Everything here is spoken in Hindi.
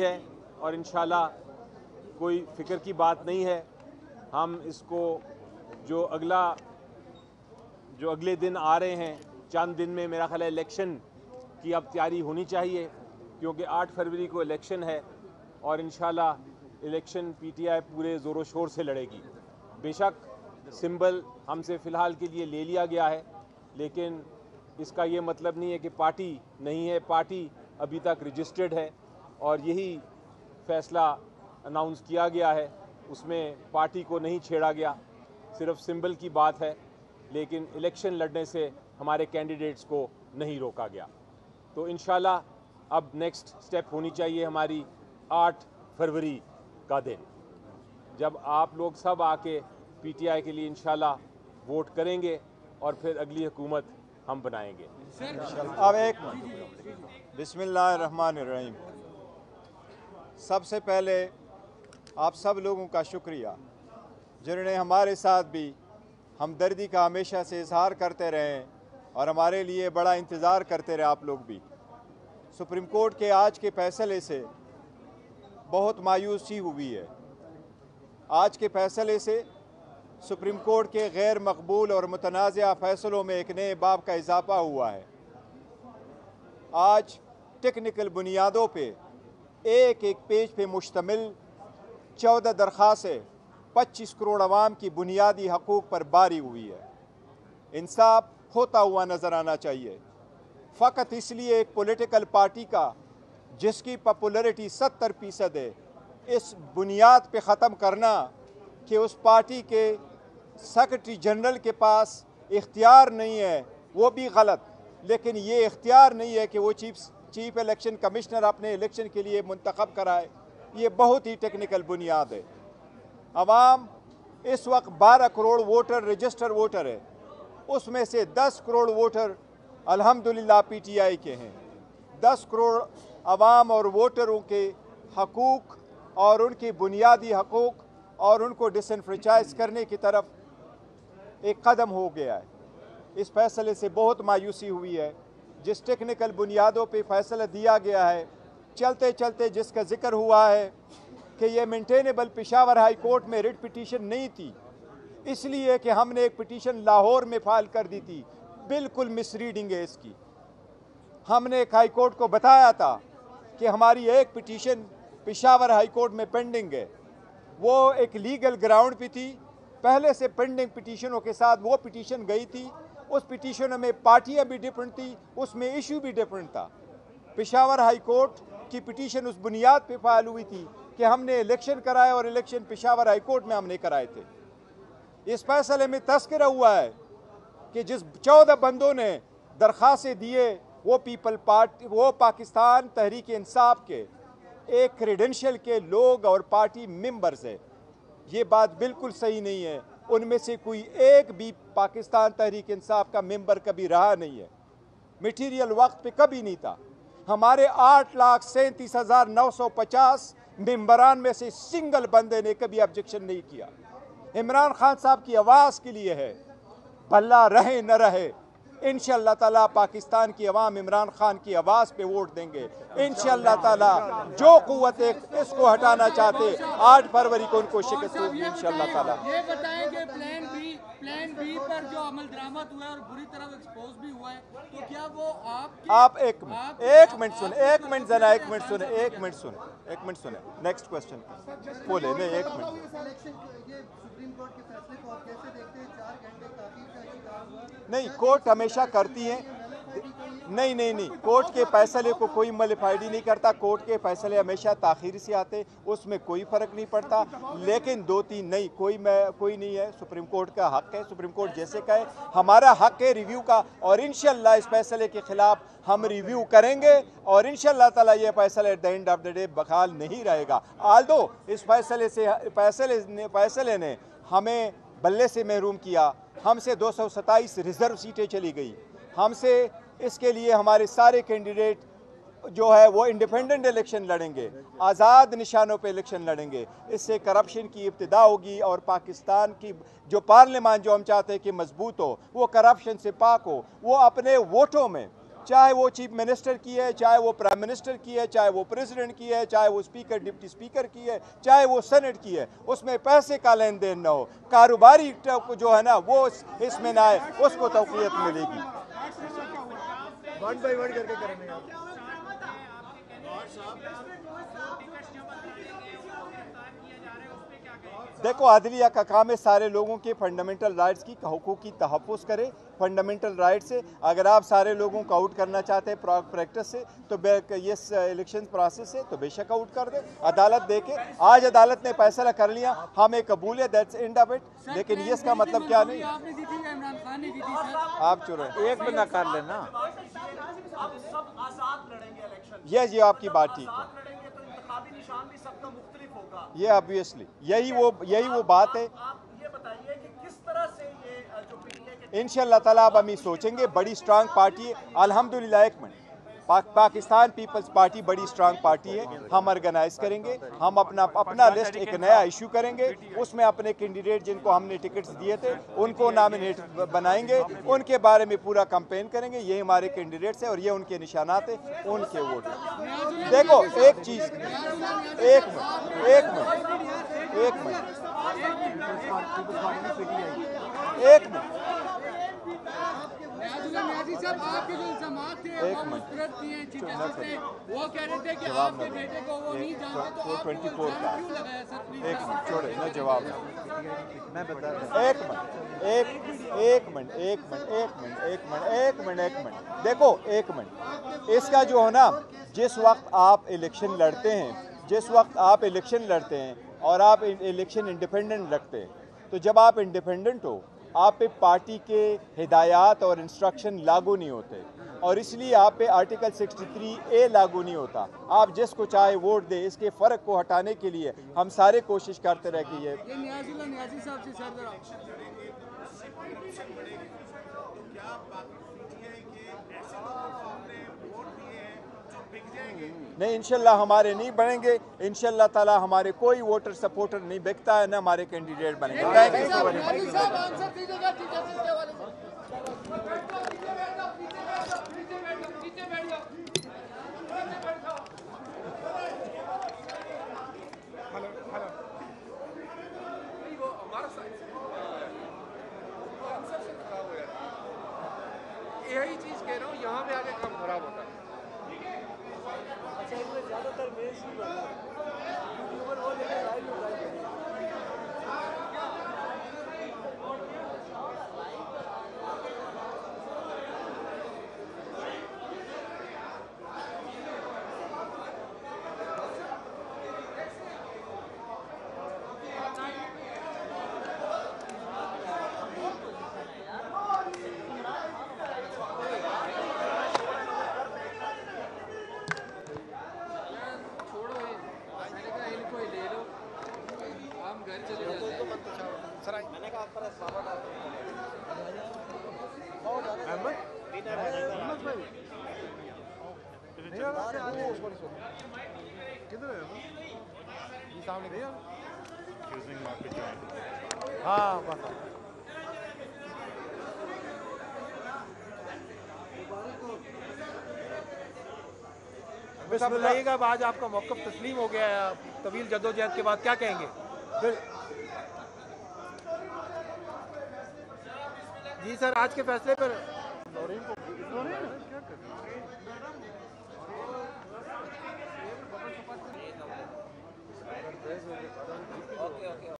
है और इंशाल्लाह कोई फ़िक्र की बात नहीं है। हम इसको जो अगले दिन आ रहे हैं, चंद दिन में मेरा ख्याल है इलेक्शन की अब तैयारी होनी चाहिए, क्योंकि 8 फरवरी को इलेक्शन है और इंशाल्लाह इलेक्शन पीटीआई पूरे ज़ोरों शोर से लड़ेगी। बेशक सिंबल हमसे फ़िलहाल के लिए ले लिया गया है, लेकिन इसका ये मतलब नहीं है कि पार्टी नहीं है। पार्टी अभी तक रजिस्टर्ड है और यही फैसला अनाउंस किया गया है, उसमें पार्टी को नहीं छेड़ा गया, सिर्फ सिंबल की बात है, लेकिन इलेक्शन लड़ने से हमारे कैंडिडेट्स को नहीं रोका गया। तो इंशाल्लाह अब नेक्स्ट स्टेप होनी चाहिए हमारी 8 फरवरी का दिन, जब आप लोग सब आके पीटीआई के लिए इंशाल्लाह वोट करेंगे और फिर अगली हुकूमत हम बनाएंगे। अब एक बिस्मिल्लाहिर्रहमानिर्रहीम। सबसे पहले आप सब लोगों का शुक्रिया जिन्होंने हमारे साथ भी हमदर्दी का हमेशा से इजहार करते रहे और हमारे लिए बड़ा इंतज़ार करते रहे। आप लोग भी सुप्रीम कोर्ट के आज के फैसले से बहुत मायूसी हुई है। आज के फैसले से सुप्रीम कोर्ट के गैर मकबूल और मुतनाज़ा फ़ैसलों में एक नए बाब का इजाफा हुआ है। आज टेक्निकल बुनियादों पे एक एक पेज पे मुश्तमिल 14 दरख्वास्तें 25 करोड़ अवाम की बुनियादी हकूक़ पर बारी हुई है। इंसाफ होता हुआ नज़र आना चाहिए। फ़कत इसलिए एक पॉलिटिकल पार्टी का जिसकी पॉपुलैरिटी 70% है, इस बुनियाद पे ख़त्म करना कि उस पार्टी के सेक्रेटरी जनरल के पास इख्तियार नहीं है, वो भी गलत। लेकिन ये इख्तियार नहीं है कि वो चीफ इलेक्शन कमिश्नर अपने इलेक्शन के लिए मुंतखब कराए। ये बहुत ही टेक्निकल बुनियाद है। अवाम इस वक्त 12 करोड़ वोटर रजिस्टर वोटर है, उसमें से 10 करोड़ वोटर अल्हम्दुलिल्लाह पीटीआई के हैं। 10 करोड़ अवाम और वोटरों के हकूक़ और उनकी बुनियादी हकूक़ और उनको डिसएनफ्रेंचाइज करने की तरफ एक कदम हो गया है। इस फैसले से बहुत मायूसी हुई है। जिस टेक्निकल बुनियादों पे फैसला दिया गया है, चलते चलते जिसका जिक्र हुआ है कि ये मेंटेनेबल पेशावर हाई कोर्ट में रिट पिटीशन नहीं थी, इसलिए कि हमने एक पिटीशन लाहौर में फाइल कर दी थी। बिल्कुल मिसरीडिंग है इसकी। हमने एक हाई कोर्ट को बताया था कि हमारी एक पिटीशन पेशावर हाई कोर्ट में पेंडिंग है। वो एक लीगल ग्राउंड पे थी, पहले से पेंडिंग पिटीशनों के साथ वो पिटीशन गई थी। उस पिटीशन में पार्टियां भी डिफरेंट थी, उसमें इशू भी डिफरेंट था। पेशावर हाई कोर्ट की पिटीशन उस बुनियाद पे फाइल हुई थी कि हमने इलेक्शन कराए और इलेक्शन पेशावर हाई कोर्ट में हमने कराए थे। इस फैसले में तस्करा हुआ है कि जिस 14 बंदों ने दरख्वास्तें दिए वो पाकिस्तान तहरीक इंसाफ के एक क्रेडेंशियल के लोग और पार्टी मेंबर्स है। ये बात बिल्कुल सही नहीं है। उनमें से कोई एक भी पाकिस्तान तहरीक इंसाफ का मेंबर कभी रहा नहीं है, मटीरियल वक्त पे कभी नहीं था। हमारे 8,37,950 मेंबरान में से सिंगल बंदे ने कभी ऑब्जेक्शन नहीं किया। इमरान खान साहब की आवाज़ के लिए है, भला रहे न रहे, इंशाअल्लाह ताला पाकिस्तान की अवाम इमरान खान की आवाज़ पे वोट देंगे। इंशाअल्लाह ताला जो कुव्वत इसको हटाना चाहते 8 फरवरी को उनको शिकस्त होगी इंशाअल्लाह ताला। ये बताएंगे प्लान बी पर जो अमल दरामद हुआ है और बुरी तरह एक्सपोज भी हुआ है, तो क्या वो आप एक मिनट सुने नेक्स्ट क्वेश्चन बोले नहीं। एक मिनट नहीं, कोर्ट हमेशा करती है। नहीं, कोर्ट के फैसले को कोई मलिफाइडी नहीं करता। कोर्ट के फैसले हमेशा ताख़ीर से आते, उसमें कोई फ़र्क नहीं पड़ता। लेकिन 2-3 नहीं, कोई नहीं है। सुप्रीम कोर्ट का हक़ है, सुप्रीम कोर्ट जैसे कहे। हमारा हक़ है रिव्यू का और इंशाअल्लाह इस फैसले के ख़िलाफ़ हम रिव्यू करेंगे और इंशाअल्लाह ताला ये फैसला at the end of the day बहाल नहीं रहेगा। आल्दो इस फैसले ने हमें बल्ले से महरूम किया। हमसे 227 रिज़र्व सीटें चली गई हमसे। इसके लिए हमारे सारे कैंडिडेट जो है वो इंडिपेंडेंट इलेक्शन लड़ेंगे, आज़ाद निशानों पे इलेक्शन लड़ेंगे। इससे करप्शन की इब्तिदा होगी और पाकिस्तान की जो पार्लियामान जो हम चाहते हैं कि मजबूत हो, वो करप्शन से पाक हो, वो अपने वोटों में चाहे वो चीफ मिनिस्टर की है, चाहे वो प्राइम मिनिस्टर की है, चाहे वो प्रेसिडेंट की है, चाहे वो स्पीकर डिप्टी स्पीकर की है, चाहे वो सेनेट की है, उसमें पैसे का लेन देन न हो, कारोबारी जो है ना वो इसमें ना आए, उसको तौक़ीयत मिलेगी। वन बाई वन करके करेंगे आप। देखो, अदलिया का काम है सारे लोगों के फंडामेंटल राइट्स की हुकूक की तहफ़्फ़ुज़ करे। फंडामेंटल राइट से अगर आप सारे लोगों को आउट करना चाहते हैं प्रैक्टिस से, तो इस इलेक्शन प्रोसेस से, तो बेशक आउट कर दे। अदालत देखे, आज अदालत ने फैसला कर लिया, हमें कबूल है, दैट्स एंड ऑफ इट। लेकिन ये इसका मतलब क्या नहीं, आप चुरे एक बंदा कर लेना। ये आपकी बात ठीक है, ये ऑब्वियसली यही वो बात है। इंशाअल्लाह ताला अब हम ये सोचेंगे, बड़ी स्ट्रांग पार्टी है अल्हम्दुलिल्लाह। एक मिनट, पाकिस्तान पीपल्स पार्टी बड़ी स्ट्रांग पार्टी है, हम ऑर्गेनाइज करेंगे, हम अपना लिस्ट एक नया इशू करेंगे, उसमें अपने कैंडिडेट जिनको हमने टिकट्स दिए थे उनको नॉमिनेट बनाएंगे, उनके बारे में पूरा कैंपेन करेंगे। ये हमारे कैंडिडेट्स हैं और ये उनके निशानात हैं, उनके वोट। देखो एक चीज़, एक मिनट साहब, आपके जो इल्जामात थे वो मुस्तरद किए चीफ जस्टिस ने, वो कह रहे थे कि आपके बेटे को वो नहीं जानते, तो आप 24 का क्यों लगाया सर? प्लीज एक मिनट छोड़े, मैं जवाब मैं बता रहा हूं। एक मिनट देखो, एक मिनट, इसका जो है ना, जिस वक्त आप इलेक्शन लड़ते हैं और आप इलेक्शन इंडिपेंडेंट रखते हैं, तो जब आप इंडिपेंडेंट हो, आप पे पार्टी के हिदायत और इंस्ट्रक्शन लागू नहीं होते, और इसलिए आप पे आर्टिकल 63A लागू नहीं होता। आप जिसको चाहे वोट दे, इसके फ़र्क को हटाने के लिए हम सारे कोशिश करते रहे कि ये नियाज़ी साहब से सर नहीं, इंशाल्लाह हमारे नहीं बनेंगे, इंशाल्लाह ताला हमारे कोई वोटर सपोर्टर नहीं बिकता है, ना हमारे कैंडिडेट बनेंगे। थैंक यू सो यही चीज कह रहा हूँ, यहाँ पे आके काम खराब होता है। ज्यादातर किधर है ये सामने गया हाँ बस साहब बताइएगा, अब आज आपका मौक़िफ़ तस्लीम हो गया है, तवील जद्दोजहद के बाद क्या कहेंगे? जी सर, आज के फैसले पर